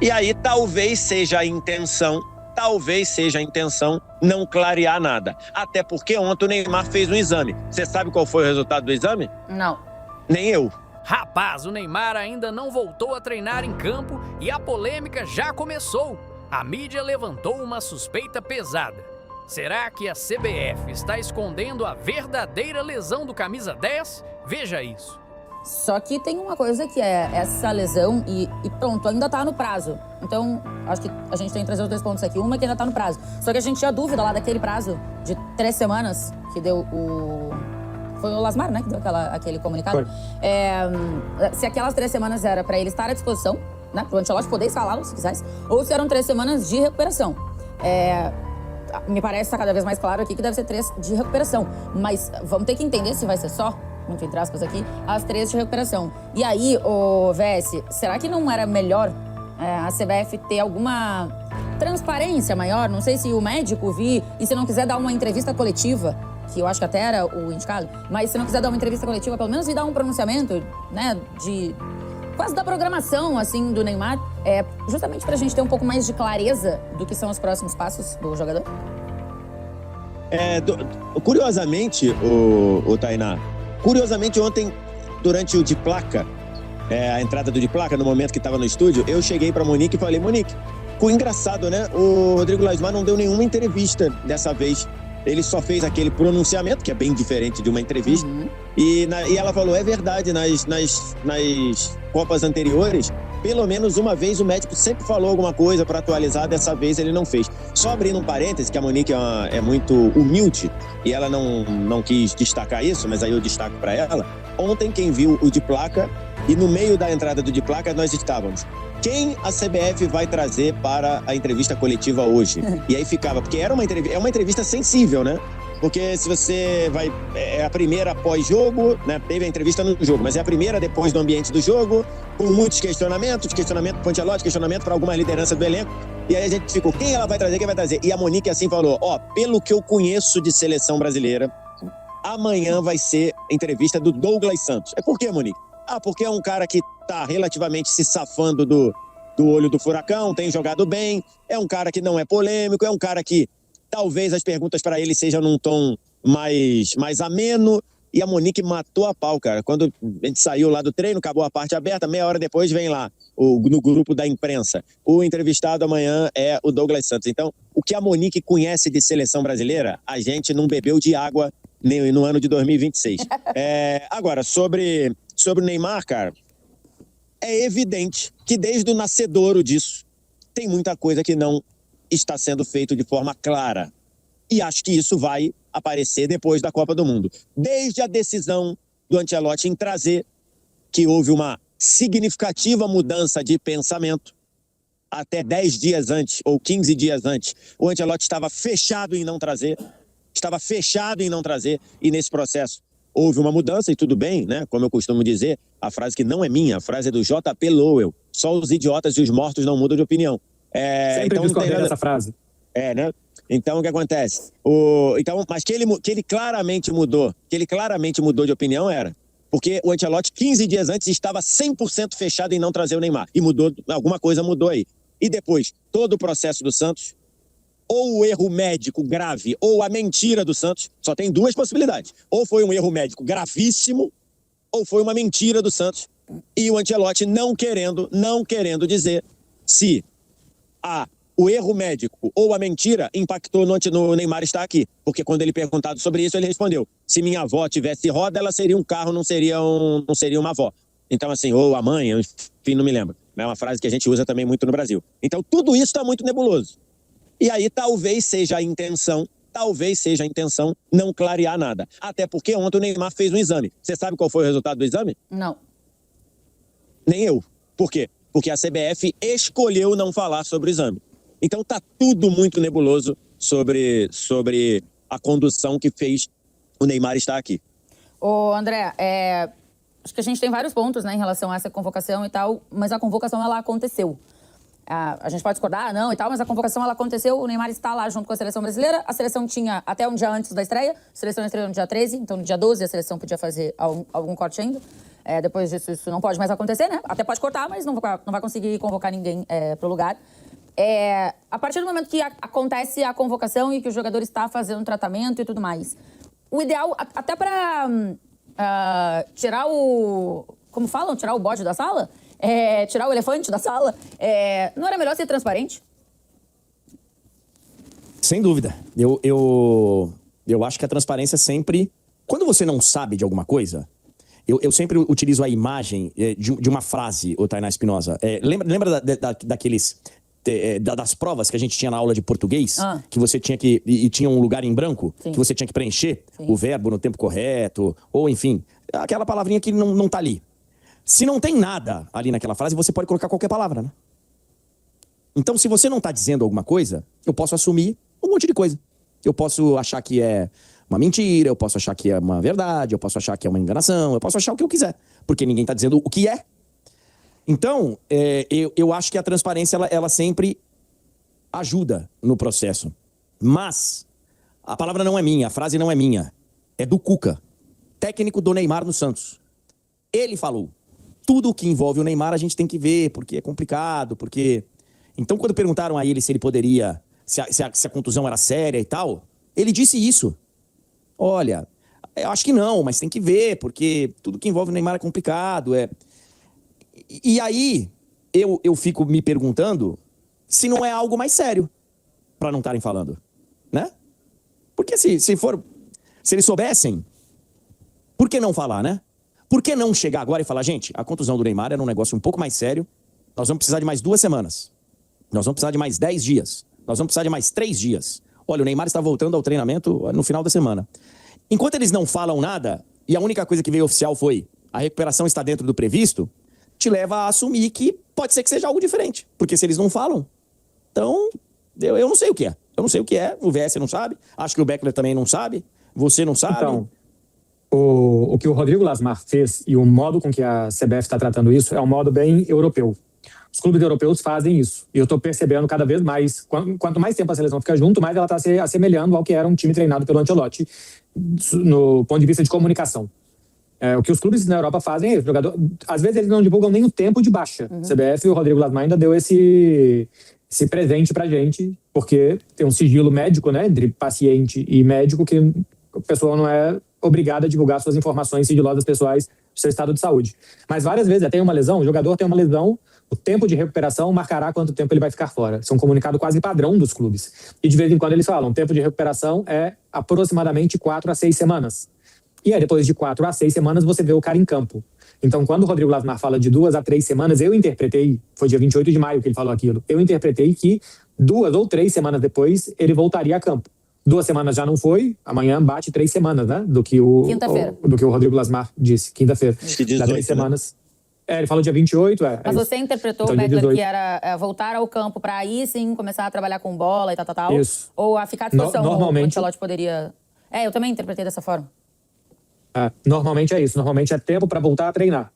E aí talvez seja a intenção não clarear nada. Até porque ontem o Neymar fez um exame. Você sabe qual foi o resultado do exame? Não. Nem eu. Rapaz, o Neymar ainda não voltou a treinar em campo e a polêmica já começou. A mídia levantou uma suspeita pesada. Será que a CBF está escondendo a verdadeira lesão do camisa 10? Veja isso. Só que tem uma coisa que é essa lesão e pronto, ainda tá no prazo. Então, acho que a gente tem que trazer os dois pontos aqui. Uma que ainda tá no prazo. Só que a gente tinha dúvida lá daquele prazo de 3 semanas que deu o... Foi o Lasmar, né, que deu aquele comunicado. Se aquelas 3 semanas era pra ele estar à disposição, né, pro Ancelotti poder escalá-lo, se quisesse, ou se eram 3 semanas de recuperação. Me parece tá cada vez mais claro aqui que deve ser 3 de recuperação. Mas vamos ter que entender se vai ser só, muito entre aspas aqui, as 3 de recuperação. E aí, ô VS, será que não era melhor a CBF ter alguma transparência maior? Não sei se o médico vir e se não quiser dar uma entrevista coletiva, que eu acho que até era o indicado, mas se não quiser dar uma entrevista coletiva, pelo menos vir dar um pronunciamento, né, de quase da programação, assim, do Neymar, justamente pra gente ter um pouco mais de clareza do que são os próximos passos do jogador? Curiosamente, o Tainá, ontem, durante o de placa, a entrada do de placa, no momento que estava no estúdio, eu cheguei pra Monique e falei, Monique, ficou engraçado, né? O Rodrigo Lasmar não deu nenhuma entrevista dessa vez. Ele só fez aquele pronunciamento, que é bem diferente de uma entrevista. E ela falou, é verdade, nas Copas anteriores, pelo menos uma vez o médico sempre falou alguma coisa para atualizar, dessa vez ele não fez. Só abrindo um parêntese, que a Monique é muito humilde, e ela não quis destacar isso, mas aí eu destaco para ela. Ontem, quem viu o de placa, e no meio da entrada do de placa, nós estávamos. Quem a CBF vai trazer para a entrevista coletiva hoje? E aí ficava, porque é uma entrevista sensível, né? Porque se você vai... É a primeira pós-jogo, né? Teve a entrevista no jogo, mas é a primeira depois do ambiente do jogo, com muitos questionamentos, questionamento para o Ancelotti, questionamento para alguma liderança do elenco. E aí a gente ficou, quem ela vai trazer, quem vai trazer? E a Monique assim falou, pelo que eu conheço de seleção brasileira, amanhã vai ser entrevista do Douglas Santos. Por quê, Monique? Porque é um cara que tá relativamente se safando do olho do furacão, tem jogado bem, é um cara que não é polêmico, é um cara que talvez as perguntas para ele sejam num tom mais ameno. E a Monique matou a pau, cara. Quando a gente saiu lá do treino, acabou a parte aberta, meia hora depois vem lá, no grupo da imprensa. O entrevistado amanhã é o Douglas Santos. Então, o que a Monique conhece de seleção brasileira, a gente não bebeu de água nem no ano de 2026. Agora, sobre o Neymar, cara, é evidente que desde o nascedouro disso, tem muita coisa que não está sendo feito de forma clara. E acho que isso vai aparecer depois da Copa do Mundo. Desde a decisão do Ancelotti em trazer, que houve uma significativa mudança de pensamento, até 10 dias antes, ou 15 dias antes, o Ancelotti estava fechado em não trazer, e nesse processo houve uma mudança, e tudo bem, né? Como eu costumo dizer, a frase que não é minha, a frase é do J.P. Lowell, só os idiotas e os mortos não mudam de opinião. Sempre discordei dessa frase. Né? Então, o que acontece? Mas que ele claramente mudou, de opinião era porque o Ancelotti, 15 dias antes, estava 100% fechado em não trazer o Neymar. E alguma coisa mudou aí. E depois, todo o processo do Santos, ou o erro médico grave, ou a mentira do Santos, só tem 2 possibilidades. Ou foi um erro médico gravíssimo, ou foi uma mentira do Santos. E o Ancelotti não querendo dizer se o erro médico ou a mentira impactou no Neymar estar aqui. Porque quando ele perguntado sobre isso, ele respondeu, se minha avó tivesse roda, ela seria um carro, não seria uma avó. Então, assim, ou a mãe, enfim, não me lembro. É uma frase que a gente usa também muito no Brasil. Então, tudo isso está muito nebuloso. E aí, talvez seja a intenção não clarear nada. Até porque ontem o Neymar fez um exame. Você sabe qual foi o resultado do exame? Não. Nem eu. Por quê? Porque a CBF escolheu não falar sobre o exame. Então tá tudo muito nebuloso sobre a condução que fez o Neymar estar aqui. Ô, André, acho que a gente tem vários pontos, né, em relação a essa convocação e tal, mas a convocação, ela aconteceu. A gente pode discordar, não, e tal, mas a convocação, ela aconteceu, o Neymar está lá junto com a seleção brasileira, a seleção tinha até um dia antes da estreia, a seleção estreou no dia 13, então no dia 12 a seleção podia fazer algum corte ainda. Depois disso, isso não pode mais acontecer, né? Até pode cortar, mas não vai conseguir convocar ninguém pro lugar. A partir do momento que acontece a convocação e que o jogador está fazendo tratamento e tudo mais, o ideal, até para tirar o... Como falam? Tirar o bode da sala? Tirar o elefante da sala? Não era melhor ser transparente? Sem dúvida. Eu acho que a transparência sempre... Quando você não sabe de alguma coisa, eu sempre utilizo a imagem de uma frase, o Tainá Espinosa. Lembra daqueles... das provas que a gente tinha na aula de português, que você tinha que... E tinha um lugar em branco, sim, que você tinha que preencher o verbo no tempo correto, ou enfim, aquela palavrinha que não tá ali. Se não tem nada ali naquela frase, você pode colocar qualquer palavra, né? Então, se você não tá dizendo alguma coisa, eu posso assumir um monte de coisa. Eu posso achar que é uma mentira, eu posso achar que é uma verdade, eu posso achar que é uma enganação, eu posso achar o que eu quiser, porque ninguém tá dizendo o que é. Então, eu acho que a transparência, ela sempre ajuda no processo. Mas, a palavra não é minha, a frase não é minha. É do Cuca, técnico do Neymar no Santos. Ele falou, tudo que envolve o Neymar a gente tem que ver, porque é complicado, porque... Então, quando perguntaram a ele se ele poderia, se a contusão era séria e tal, ele disse isso. Olha, eu acho que não, mas tem que ver, porque tudo que envolve o Neymar é complicado. E aí, eu fico me perguntando se não é algo mais sério para não estarem falando, né? Porque se eles soubessem, por que não falar, né? Por que não chegar agora e falar, gente, a contusão do Neymar era um negócio um pouco mais sério, nós vamos precisar de mais 2 semanas, nós vamos precisar de mais 10 dias, nós vamos precisar de mais 3 dias. Olha, o Neymar está voltando ao treinamento no final da semana. Enquanto eles não falam nada, e a única coisa que veio oficial foi a recuperação está dentro do previsto, te leva a assumir que pode ser que seja algo diferente. Porque se eles não falam, então eu não sei o que é. Eu não sei o que é, o VS não sabe, acho que o Beckler também não sabe, você não sabe. Então, o que o Rodrigo Lasmar fez e o modo com que a CBF está tratando isso é um modo bem europeu. Os clubes europeus fazem isso. E eu estou percebendo cada vez mais, quanto mais tempo a seleção fica junto, mais ela está se assemelhando ao que era um time treinado pelo Ancelotti, no ponto de vista de comunicação. O que os clubes na Europa fazem é isso. Às vezes eles não divulgam nem o tempo de baixa. Uhum. CBF e o Rodrigo Lasmar ainda deu esse presente pra gente, porque tem um sigilo médico, né, entre paciente e médico, que a pessoa não é obrigada a divulgar suas informações sigilosas pessoais do seu estado de saúde. Mas várias vezes, tem uma lesão, o jogador tem uma lesão, o tempo de recuperação marcará quanto tempo ele vai ficar fora. Isso é um comunicado quase padrão dos clubes. E de vez em quando eles falam, o tempo de recuperação é aproximadamente 4 a 6 semanas. E aí, depois de 4 a 6 semanas, você vê o cara em campo. Então, quando o Rodrigo Lasmar fala de 2 a 3 semanas, eu interpretei, foi dia 28 de maio que ele falou aquilo, eu interpretei que 2 ou 3 semanas depois, ele voltaria a campo. 2 semanas já não foi, amanhã bate 3 semanas, né? Do que o Rodrigo Lasmar disse, quinta-feira. Acho que 18, 3 semanas. Ele falou dia 28, Mas você interpretou, então, Beckler, que era voltar ao campo para aí sim começar a trabalhar com bola e tal? Isso. Ou a ficar à disposição? Normalmente, o Ancelotti poderia... eu também interpretei dessa forma. Normalmente é isso. Normalmente é tempo para voltar a treinar.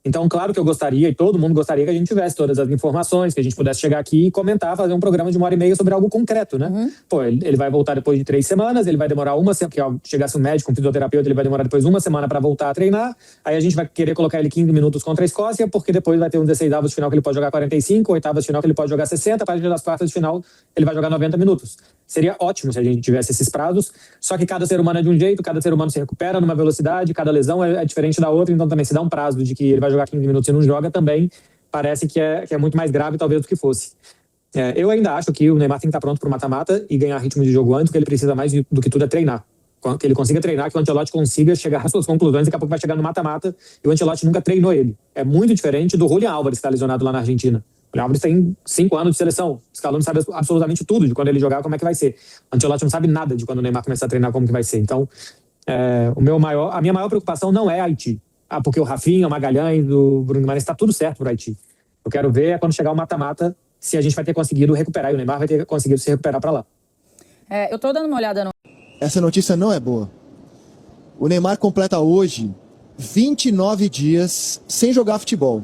Então, claro que eu gostaria, e todo mundo gostaria que a gente tivesse todas as informações, que a gente pudesse chegar aqui e comentar, fazer um programa de 1h30 sobre algo concreto, né? Uhum. Pô, ele vai voltar depois de 3 semanas, ele vai demorar uma semana, porque chegasse um médico, um fisioterapeuta, ele vai demorar depois 1 semana para voltar a treinar, aí a gente vai querer colocar ele 15 minutos contra a Escócia, porque depois vai ter um 16avos de final que ele pode jogar 45, 8avos de final que ele pode jogar 60, a partir das quartas de final ele vai jogar 90 minutos. Seria ótimo se a gente tivesse esses prazos, só que cada ser humano é de um jeito, cada ser humano se recupera numa velocidade, cada lesão é diferente da outra, então também se dá um prazo de que ele vai jogar 15 minutos e não joga, também parece que é muito mais grave talvez do que fosse. Eu ainda acho que o Neymar tem que estar pronto para o mata-mata e ganhar ritmo de jogo antes, que ele precisa mais do que tudo é treinar. Que ele consiga treinar, que o Ancelotti consiga chegar às suas conclusões, daqui a pouco vai chegar no mata-mata e o Ancelotti nunca treinou ele. É muito diferente do Julián Álvares, que está lesionado lá na Argentina. O Julián Álvares tem 5 anos de seleção. O Scaloni sabe absolutamente tudo de quando ele jogar, como é que vai ser. O Ancelotti não sabe nada de quando o Neymar começar a treinar, como que vai ser. Então, a minha maior preocupação não é Haiti. Porque o Rafinha, o Magalhães, o Bruno Guimarães, está tudo certo para o Haiti. Eu quero ver quando chegar o mata-mata, se a gente vai ter conseguido recuperar, e o Neymar vai ter conseguido se recuperar para lá. Eu estou dando uma olhada no... Essa notícia não é boa. O Neymar completa hoje 29 dias sem jogar futebol.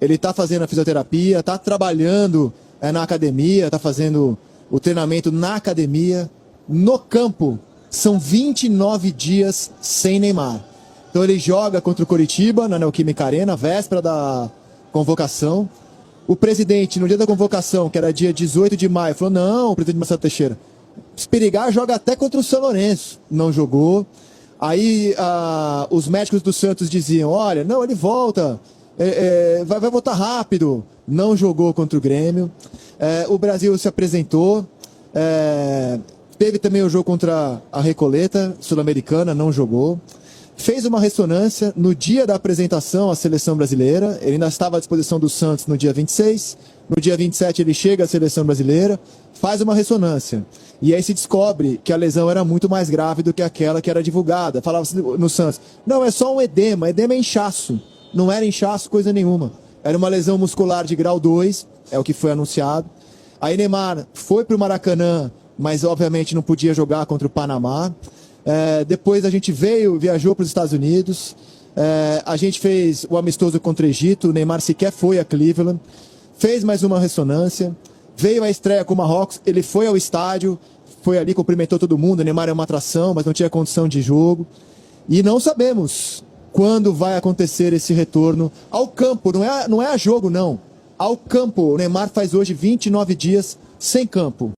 Ele está fazendo a fisioterapia, está trabalhando na academia, está fazendo o treinamento na academia. No campo, são 29 dias sem Neymar. Então ele joga contra o Coritiba, na Neoquímica Arena, véspera da convocação. O presidente, no dia da convocação, que era dia 18 de maio, falou, não, o presidente Marcelo Teixeira, se perigar, joga até contra o São Lourenço. Não jogou. Aí os médicos do Santos diziam, olha, não, ele volta, vai voltar rápido. Não jogou contra o Grêmio. O Brasil se apresentou. Teve também o jogo contra a Recoleta Sul-Americana, não jogou. Fez uma ressonância no dia da apresentação à seleção brasileira. Ele ainda estava à disposição do Santos no dia 26. No dia 27 ele chega à seleção brasileira, faz uma ressonância. E aí se descobre que a lesão era muito mais grave do que aquela que era divulgada. Falava no Santos, não, é só um edema. Edema é inchaço. Não era inchaço coisa nenhuma. Era uma lesão muscular de grau 2, é o que foi anunciado. Aí Neymar foi para o Maracanã, mas obviamente não podia jogar contra o Panamá. Depois a gente viajou para os Estados Unidos. A gente fez o amistoso contra o Egito. O Neymar sequer foi a Cleveland. Fez mais uma ressonância. Veio a estreia com o Marrocos. Ele foi ao estádio. Foi ali, cumprimentou todo mundo. O Neymar é uma atração, mas não tinha condição de jogo. E não sabemos quando vai acontecer esse retorno ao campo. Não é a jogo, não. Ao campo. O Neymar faz hoje 29 dias sem campo.